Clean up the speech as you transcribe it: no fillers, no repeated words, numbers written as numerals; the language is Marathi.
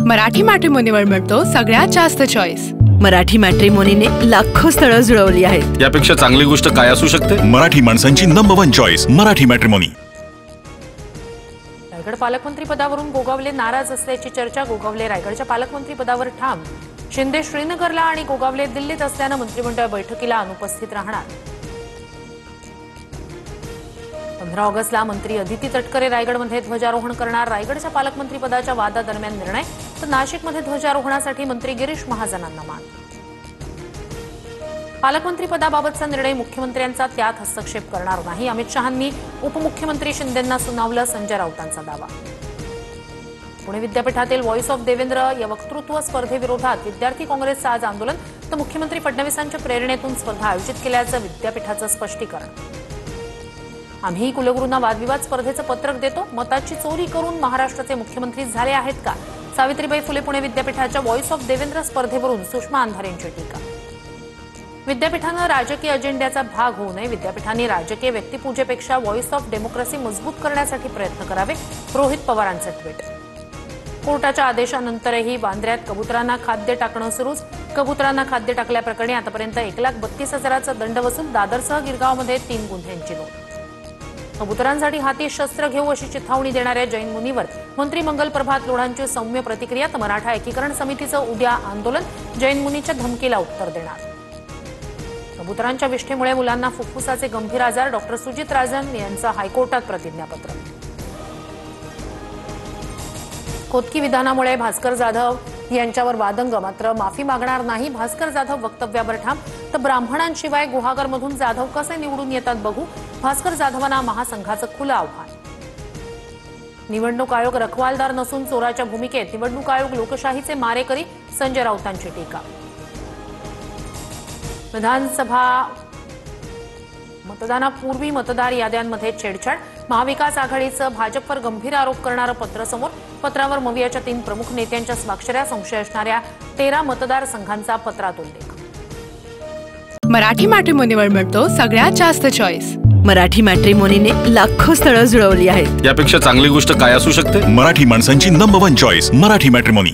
मराठी मॅट्रिमोनीवर मिळतो सगळ्यात जास्त चॉईस। मराठी मॅट्रिमोनीने लाखो स्थळं जुळवली आहेत। यापेक्षा चांगली गोष्ट काय असू शकते? मराठी माणसांची number 1 choice Marathi matrimony. Raigad पालकमंत्री पदावरून गोगावले नाराज असल्याची चर्चा। गोगावले रायगडच्या पालकमंत्री पदावर ठाम। शिंदे श्रीनगरला आणि गोगावले दिल्लीत असल्याने मंत्रिमंडळ बैठकीला अनुपस्थित राहणार। 15 ऑगस्टला मंत्री अदिती तटकरे रायगडमध्ये ध्वजारोहण करणार। रायगडच्या पालकमंत्री पदाच्या वादादरम्यान निर्णय, तर नाशिकमध्ये ध्वजारोहणासाठी मंत्री गिरीश महाजनांना मान। पालकमंत्री पदाबाबतचा निर्णय मुख्यमंत्र्यांचा, त्यात हस्तक्षेप करणार नाही। अमित शहांनी उपमुख्यमंत्री शिंदेंना सुनावलं, संजय राऊतांचा दावा। पुणे विद्यापीठातील व्हॉइस ऑफ देवेंद्र या वक्तृत्व स्पर्धेविरोधात विद्यार्थी काँग्रेसचं आज आंदोलन, तर मुख्यमंत्री फडणवीसांच्या प्रेरणेतून स्पर्धा आयोजित केल्याचं विद्यापीठाचं स्पष्टीकरण। आम्ही कुलगुरूंना वादविवाद स्पर्धेचं पत्रक देतो, मताची चोरी करून महाराष्ट्राचे मुख्यमंत्री झाले आहेत का? सावित्रीबाई फुले पुणे विद्यापीठाच्या व्हॉइस ऑफ देवेंद्र स्पर्धेवरून सुषमा अंधारेंची टीका। विद्यापीठानं राजकीय अजेंड्याचा भाग होऊ नये। विद्यापीठांनी राजकीय व्यक्तिपूजेपेक्षा व्हॉइस ऑफ डेमोक्रेसी मजबूत करण्यासाठी प्रयत्न करावे, रोहित पवारांचं ट्विट। कोर्टाच्या आदेशानंतरही वांद्र्यात कबुतरांना खाद्य टाकणं सुरूच। कबुतरांना खाद्य टाकल्याप्रकरणी आतापर्यंत 1,32,000चा दंड वसूल। दादरसह गिरगावमध्ये 3 गुन्ह्यांची नोंद। कबुतरांसाठी हाती शस्त्र घेऊ अशी चिथावणी देणाऱ्या जैन मुनीवर मंत्री मंगल प्रभात लोढांची सौम्य प्रतिक्रिया। तर मराठा एकीकरण समितीचं उद्या आंदोलन, जैन मुनीच्या धमकीला उत्तर देणार। कबुतरांच्या विष्ठेमुळे मुलांना फुफ्फुसाचे गंभीर आजार, डॉक्टर सुजित राजन यांचं हायकोर्टात प्रतिज्ञापत्र। खोतकी विधानामुळे भास्कर जाधव यांच्यावर वादंग, मात्र माफी मागणार नाही। भास्कर जाधव वक्तव्यावर ठाम, तर ब्राह्मणांशिवाय गुहागरमधून जाधव कसे निवडून येतात बघू। भास्कर जाधवांना महासंघाचं खुलं आव्हान। निवडणूक आयोग रखवालदार नसून चोराच्या भूमिकेत, निवडणूक आयोग लोकशाहीचे मारेकरी, संजय राऊतांची टीका। विधानसभा मतदानापूर्वी मतदार याद्यांमध्ये छेडछाड, महाविकास आघाडीचं भाजपवर गंभीर आरोप करणारं पत्र समोर। पत्रावर मवियाच्या 3 प्रमुख नेत्यांच्या स्वाक्षऱ्या, संशय असणाऱ्या 13 मतदारसंघांचा पत्रात उल्लेख। मराठी मॅट्रिमोनीवर मिळतो सगळ्यात जास्त चॉईस। मराठी मॅट्रिमोनीने लाखो स्थळं जुळवली आहेत। यापेक्षा चांगली गोष्ट काय असू शकते? मराठी माणसांची नंबर 1 चॉईस मराठी मॅट्रिमोनी।